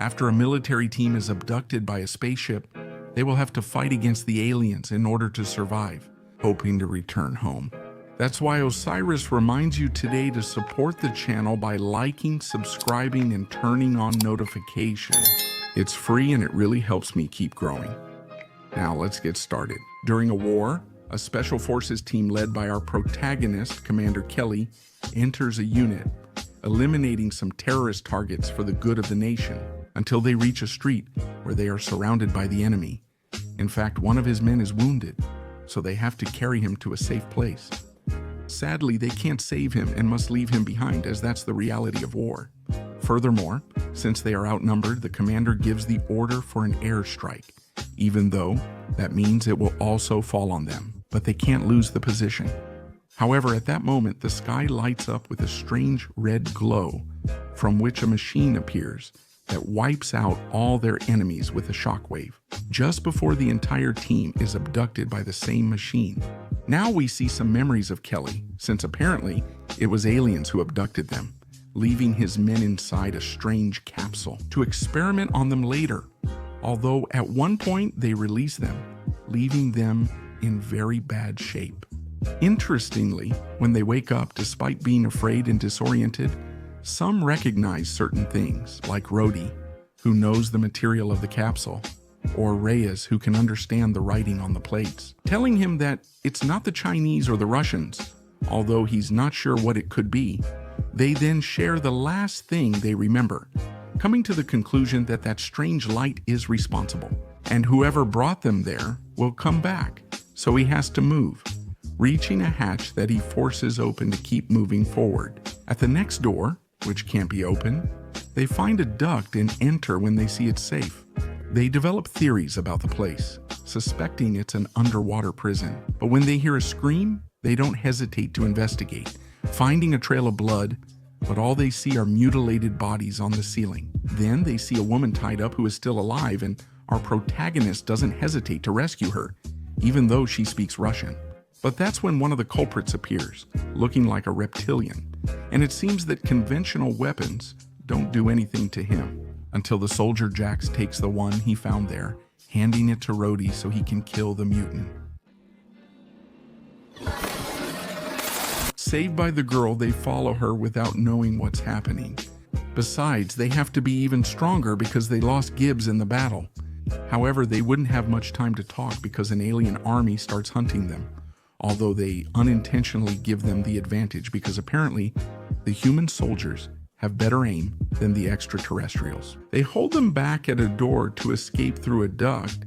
After a military team is abducted by a spaceship, they will have to fight against the aliens in order to survive, hoping to return home. That's why Osiris reminds you today to support the channel by liking, subscribing, and turning on notifications. It's free and it really helps me keep growing. Now let's get started. During a war, a special forces team led by our protagonist, Commander Kelly, enters a unit, eliminating some terrorist targets for the good of the nation, until they reach a street where they are surrounded by the enemy. In fact, one of his men is wounded, so they have to carry him to a safe place. Sadly, they can't save him and must leave him behind, as that's the reality of war. Furthermore, since they are outnumbered, the commander gives the order for an airstrike, even though that means it will also fall on them, but they can't lose the position. However, at that moment, the sky lights up with a strange red glow, from which a machine appears that wipes out all their enemies with a shockwave, just before the entire team is abducted by the same machine. Now we see some memories of Kelly, since apparently it was aliens who abducted them, leaving his men inside a strange capsule to experiment on them later, although at one point they release them, leaving them in very bad shape. Interestingly, when they wake up, despite being afraid and disoriented, some recognize certain things, like Rhodey, who knows the material of the capsule, or Reyes, who can understand the writing on the plates, telling him that it's not the Chinese or the Russians, although he's not sure what it could be. They then share the last thing they remember, coming to the conclusion that that strange light is responsible, and whoever brought them there will come back, so he has to move, reaching a hatch that he forces open to keep moving forward. At the next door, which can't be opened, they find a duct and enter when they see it's safe. They develop theories about the place, suspecting it's an underwater prison. But when they hear a scream, they don't hesitate to investigate, finding a trail of blood, but all they see are mutilated bodies on the ceiling. Then they see a woman tied up who is still alive, and our protagonist doesn't hesitate to rescue her, even though she speaks Russian. But that's when one of the culprits appears, looking like a reptilian, and it seems that conventional weapons don't do anything to him, until the soldier Jax takes the one he found there, handing it to Rhodey so he can kill the mutant. Saved by the girl, they follow her without knowing what's happening. Besides, they have to be even stronger because they lost Gibbs in the battle. However, they wouldn't have much time to talk because an alien army starts hunting them, although they unintentionally give them the advantage because apparently the human soldiers have better aim than the extraterrestrials. They hold them back at a door to escape through a duct,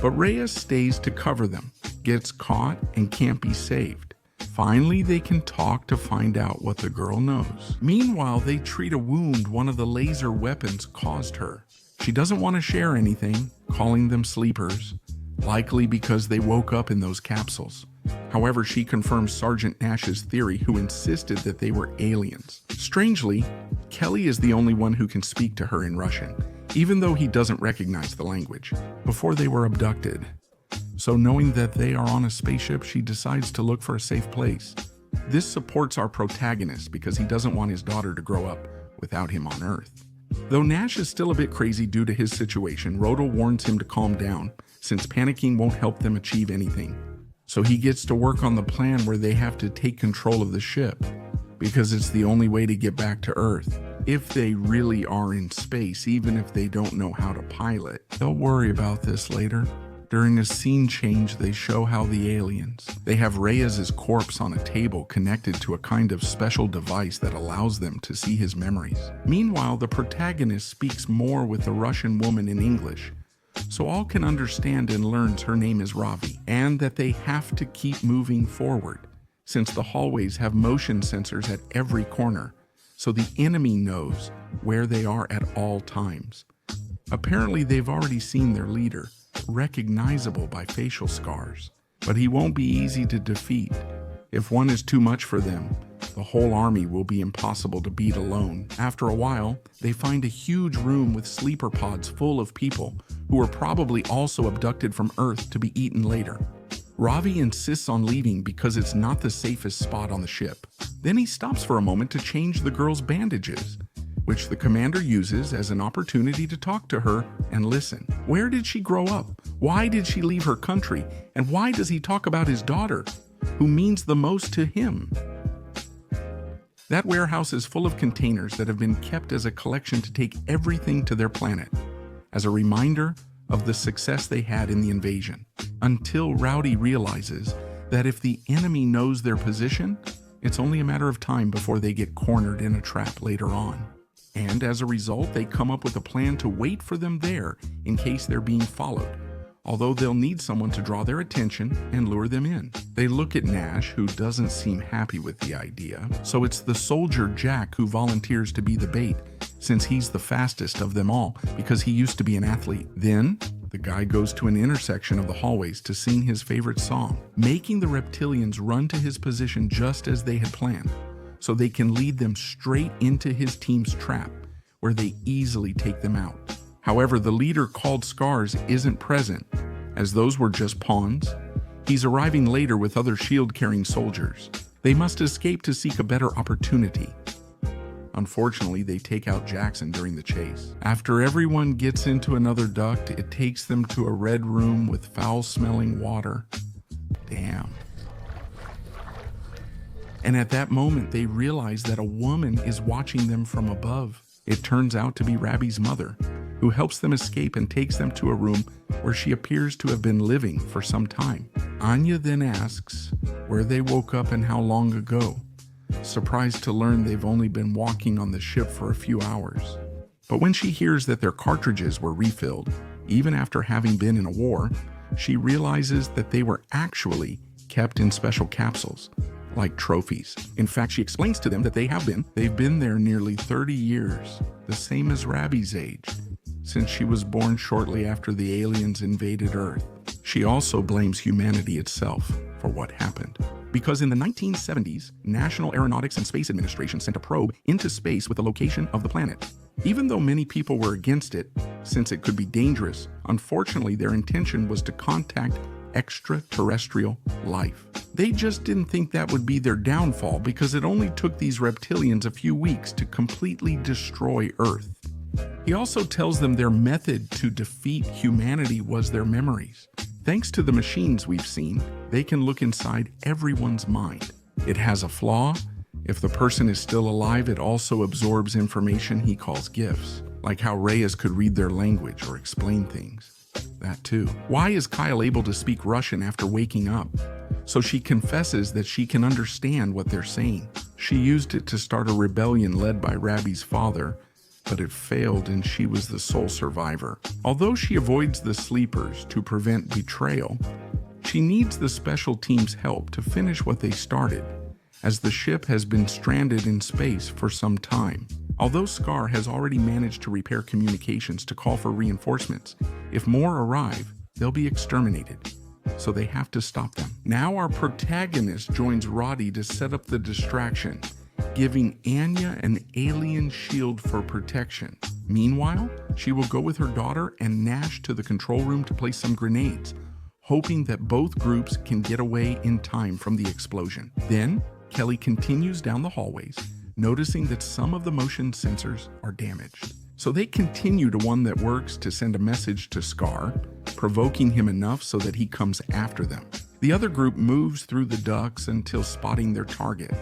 but Reyes stays to cover them, gets caught, and can't be saved. Finally, they can talk to find out what the girl knows. Meanwhile, they treat a wound one of the laser weapons caused her. She doesn't want to share anything, calling them sleepers, likely because they woke up in those capsules. However, she confirms Sergeant Nash's theory, who insisted that they were aliens. Strangely, Kelly is the only one who can speak to her in Russian, even though he doesn't recognize the language, before they were abducted. So knowing that they are on a spaceship, she decides to look for a safe place. This supports our protagonist because he doesn't want his daughter to grow up without him on Earth. Though Nash is still a bit crazy due to his situation, Rhoda warns him to calm down, since panicking won't help them achieve anything. So he gets to work on the plan where they have to take control of the ship, because it's the only way to get back to Earth. If they really are in space, even if they don't know how to pilot. They'll worry about this later. During a scene change, they show how the aliens, they have Reyes' corpse on a table connected to a kind of special device that allows them to see his memories. Meanwhile, the protagonist speaks more with the Russian woman in English, so all can understand and learns her name is Ravi, and that they have to keep moving forward, since the hallways have motion sensors at every corner, so the enemy knows where they are at all times. Apparently, they've already seen their leader, recognizable by facial scars, but he won't be easy to defeat. If one is too much for them, the whole army will be impossible to beat alone. After a while, they find a huge room with sleeper pods full of people who were probably also abducted from Earth to be eaten later. Ravi insists on leaving because it's not the safest spot on the ship. Then he stops for a moment to change the girl's bandages, which the commander uses as an opportunity to talk to her and listen. Where did she grow up? Why did she leave her country? And why does he talk about his daughter, who means the most to him? That warehouse is full of containers that have been kept as a collection to take everything to their planet, as a reminder of the success they had in the invasion, until Rowdy realizes that if the enemy knows their position, it's only a matter of time before they get cornered in a trap later on. And as a result, they come up with a plan to wait for them there in case they're being followed, although they'll need someone to draw their attention and lure them in. They look at Nash, who doesn't seem happy with the idea, so it's the soldier Jack who volunteers to be the bait, since he's the fastest of them all because he used to be an athlete. Then, the guy goes to an intersection of the hallways to sing his favorite song, making the reptilians run to his position just as they had planned, so they can lead them straight into his team's trap, where they easily take them out. However, the leader called Scars isn't present, as those were just pawns. He's arriving later with other shield-carrying soldiers. They must escape to seek a better opportunity. Unfortunately, they take out Jackson during the chase. After everyone gets into another duct, it takes them to a red room with foul-smelling water. Damn. And at that moment, they realize that a woman is watching them from above. It turns out to be Rabby's mother, who helps them escape and takes them to a room where she appears to have been living for some time. Anya then asks where they woke up and how long ago, surprised to learn they've only been walking on the ship for a few hours. But when she hears that their cartridges were refilled, even after having been in a war, she realizes that they were actually kept in special capsules, like trophies. In fact, she explains to them that they've been there nearly 30 years, the same as Rabby's age, since she was born shortly after the aliens invaded Earth. She also blames humanity itself for what happened, because in the 1970s, National Aeronautics and Space Administration sent a probe into space with the location of the planet. Even though many people were against it, since it could be dangerous, unfortunately their intention was to contact extraterrestrial life. They just didn't think that would be their downfall, because it only took these reptilians a few weeks to completely destroy Earth. He also tells them their method to defeat humanity was their memories. Thanks to the machines we've seen, they can look inside everyone's mind. It has a flaw. If the person is still alive, it also absorbs information he calls gifts, like how Reyes could read their language or explain things. That too. Why is Kyle able to speak Russian after waking up? So she confesses that she can understand what they're saying. She used it to start a rebellion led by Rabby's father, but it failed and she was the sole survivor. Although she avoids the sleepers to prevent betrayal, she needs the special team's help to finish what they started, as the ship has been stranded in space for some time. Although Scar has already managed to repair communications to call for reinforcements, if more arrive, they'll be exterminated, so they have to stop them. Now our protagonist joins Roddy to set up the distraction, giving Anya an alien shield for protection. Meanwhile, she will go with her daughter and Nash to the control room to place some grenades, hoping that both groups can get away in time from the explosion. Then, Kelly continues down the hallways, noticing that some of the motion sensors are damaged. So they continue to one that works to send a message to Scar, provoking him enough so that he comes after them. The other group moves through the ducts until spotting their target.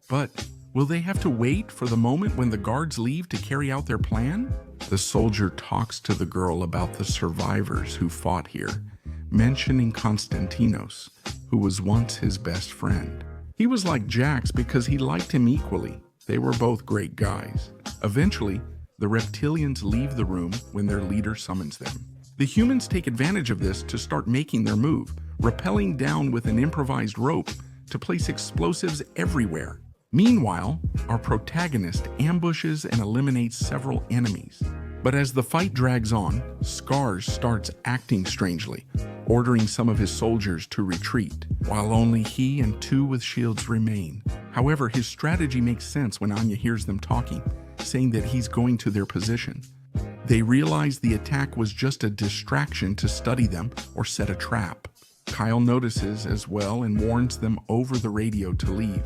But will they have to wait for the moment when the guards leave to carry out their plan? The soldier talks to the girl about the survivors who fought here, mentioning Konstantinos, who was once his best friend. He was like Jax because he liked him equally. They were both great guys. Eventually, the reptilians leave the room when their leader summons them. The humans take advantage of this to start making their move, rappelling down with an improvised rope to place explosives everywhere. Meanwhile, our protagonist ambushes and eliminates several enemies. But as the fight drags on, Scars starts acting strangely, ordering some of his soldiers to retreat, while only he and two with shields remain. However, his strategy makes sense when Anya hears them talking, saying that he's going to their position. They realize the attack was just a distraction to study them or set a trap. Kyle notices as well and warns them over the radio to leave.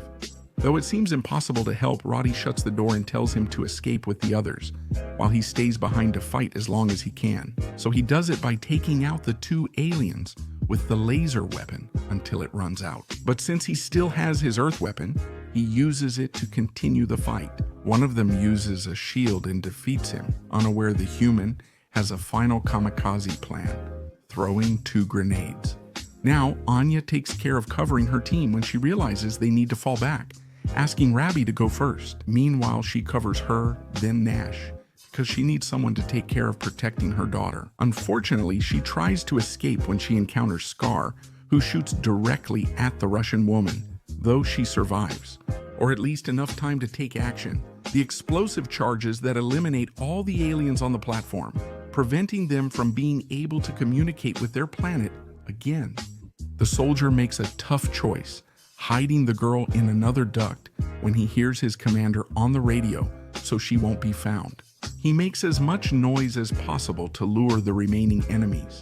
Though it seems impossible to help, Roddy shuts the door and tells him to escape with the others, while he stays behind to fight as long as he can. So he does it by taking out the 2 aliens with the laser weapon until it runs out. But since he still has his Earth weapon, he uses it to continue the fight. One of them uses a shield and defeats him, unaware the human has a final kamikaze plan, throwing 2 grenades. Now, Anya takes care of covering her team when she realizes they need to fall back, asking Ravi to go first. Meanwhile, she covers her, then Nash, because she needs someone to take care of protecting her daughter. Unfortunately, she tries to escape when she encounters Scar, who shoots directly at the Russian woman, though she survives, or at least enough time to take action. The explosive charges that eliminate all the aliens on the platform, preventing them from being able to communicate with their planet again. The soldier makes a tough choice, hiding the girl in another duct when he hears his commander on the radio so she won't be found. He makes as much noise as possible to lure the remaining enemies,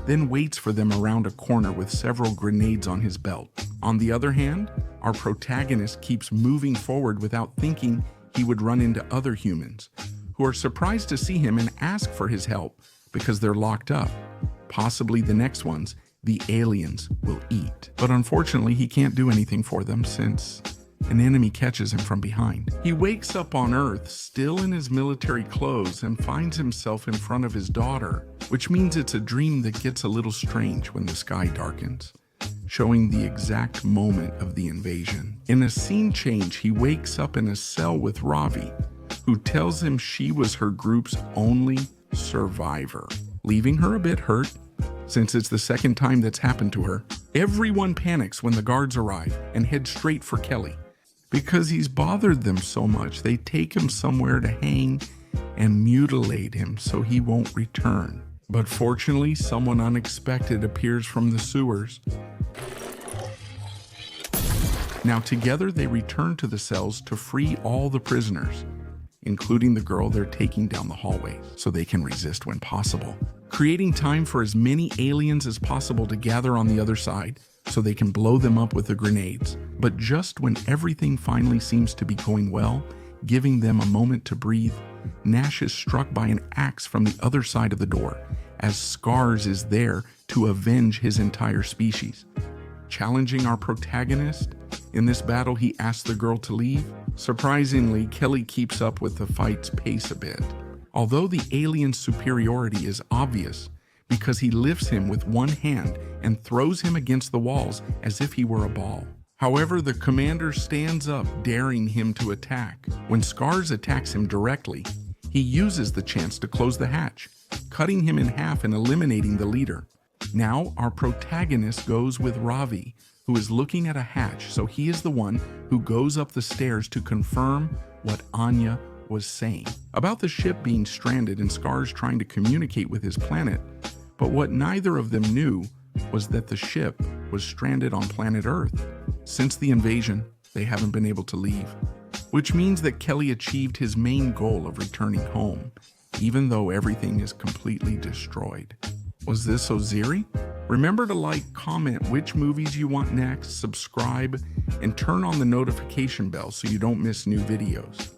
then waits for them around a corner with several grenades on his belt. On the other hand, our protagonist keeps moving forward without thinking he would run into other humans, who are surprised to see him and ask for his help because they're locked up. Possibly the next ones the aliens will eat. But unfortunately, he can't do anything for them since an enemy catches him from behind. He wakes up on Earth, still in his military clothes, and finds himself in front of his daughter, which means it's a dream that gets a little strange when the sky darkens, showing the exact moment of the invasion. In a scene change, he wakes up in a cell with Ravi, who tells him she was her group's only survivor, leaving her a bit hurt since it's the second time that's happened to her. Everyone panics when the guards arrive and head straight for Kelly. Because he's bothered them so much, they take him somewhere to hang and mutilate him so he won't return. But fortunately, someone unexpected appears from the sewers. Now together they return to the cells to free all the prisoners, including the girl they're taking down the hallway, so they can resist when possible, creating time for as many aliens as possible to gather on the other side so they can blow them up with the grenades. But just when everything finally seems to be going well, giving them a moment to breathe, Nash is struck by an axe from the other side of the door, as Scars is there to avenge his entire species. Challenging our protagonist, in this battle he asks the girl to leave. Surprisingly, Kelly keeps up with the fight's pace a bit, although the alien's superiority is obvious because he lifts him with one hand and throws him against the walls as if he were a ball. However, the commander stands up, daring him to attack. When Scars attacks him directly, he uses the chance to close the hatch, cutting him in half and eliminating the leader. Now, our protagonist goes with Ravi, who is looking at a hatch, so he is the one who goes up the stairs to confirm what Anya was saying about the ship being stranded and Scars trying to communicate with his planet. But what neither of them knew was that the ship was stranded on planet Earth. Since the invasion, they haven't been able to leave, which means that Kelly achieved his main goal of returning home, even though everything is completely destroyed. Was this Oziri? Remember to like, comment which movies you want next, subscribe, and turn on the notification bell so you don't miss new videos.